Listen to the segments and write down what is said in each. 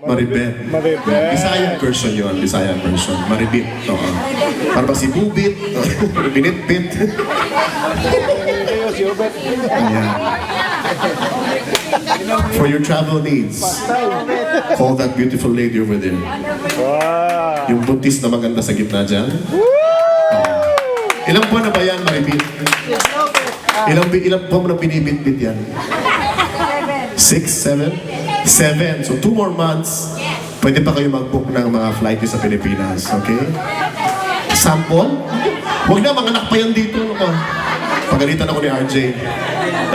Maribet. Maribet. Bisayang version yun, Bisayang version. Maribit. Oo. Para ba si Bubit? Binitbit. Ayan. For your travel needs, call that beautiful lady over there. Wow. Yung buntis na maganda sa gitna dyan. Ilang buwan na ba yan, Maribit? Ilang buwan mo na binibit-bit yan? 6, 7? 7. So 2 more months, pwede pa kayo mag-book ng mga flight sa Pilipinas. Okay? Sample? Huwag na, mga anak pa yan dito. Pagalitan ako ni RJ.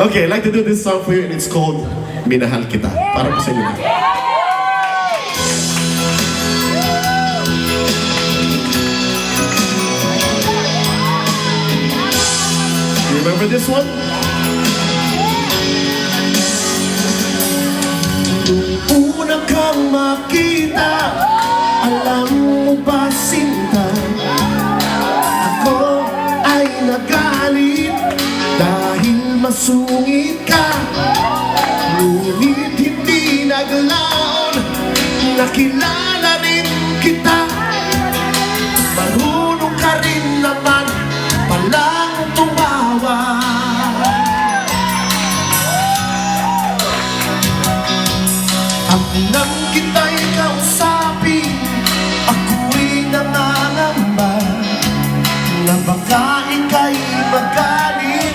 Okay, I'd like to do this song for you and it's called Minahal Kita. Para po sa inyo. You remember this one? Nung una kang makita, alam mo ba, Sinta, ako ay nagalit dahil masungit ka. Ngunit hindi naglaon, nakilala rin kita. Marunong ka rin naman palang tumawa. At nang kita'y kausapin, ako'y nangangamba na baka ika'y magalit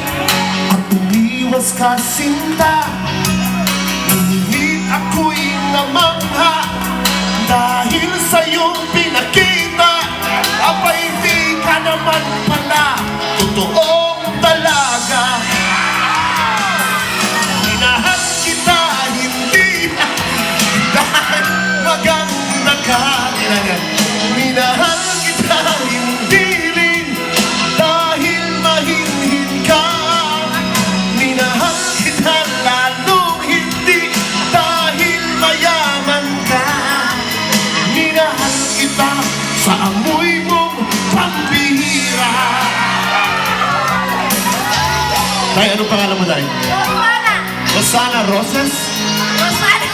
at umiwas ka, Sinta. Ngunit ako'y namangha dahil sa iyong pinakita. Abay, di ka naman pala totoong dalaga. Minahal kita, hindi dahil maganda ka. Minahal kita, hindi rin dahil mahinhin ka. Minahal kita, lalong hindi dahil mayaman ka. Minahal kita sa amoy mong pambihira. Tay, anong pangalan mo, Tay? Rosana. Rosana Roses? Rosana.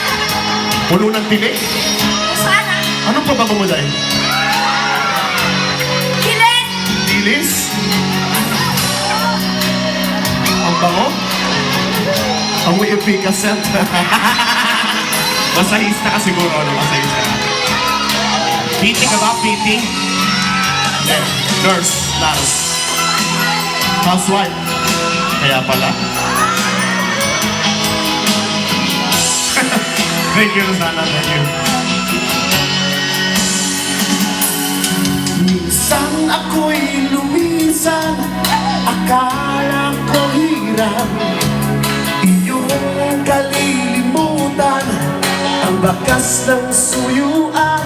Puno ng tinik? Rosana. Anong pabango mo, Tay? Kilit. Dilis? Ang bango? Amoy epicacent. Masahista ka siguro, ano? Masahista ka. PT ka ba? PT? Yeah. Nurse. Housewife. Kaya pala. Thank you, Rosana. Thank you. Minsan ako'y lumisan, akala ko hirap iyong kalilimutan, ang bakas ng suyuan.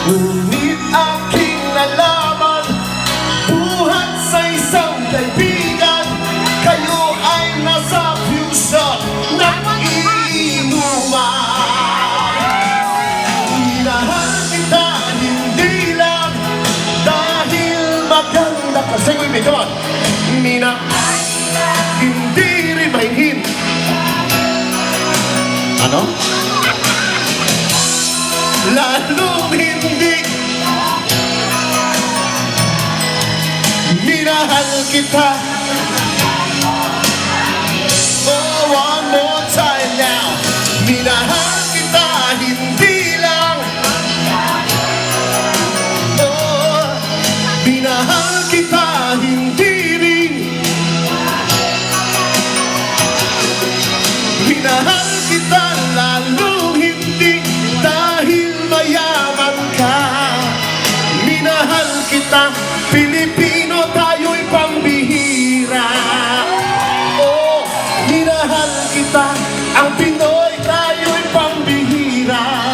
Ngunit aking nalaman, buhat sa isang kaibigan, kayo ay nasa fusion ng inuman. Minahal kita, hindi lang dahil maganda ka. Sing with me, come on. Minahal kita, hindi rin mahinhin. Ano? Lalong hindi. Minahal kita. Oh, one more time now. Minahal kita, hindi lang. Oh, minahal kita, hindi rin. Minahal kita, lalong hindi dahil mayaman ka. Minahal kita, Pilipino, tayo'y pambihira. Oh, minahal kita, ang Pinoy, tayo'y pambihira.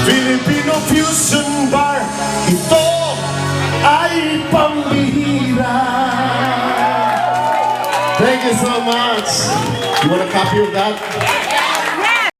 Filipino Fusion Bar, ito ay pambihira. Thank you so much. You want a copy of that?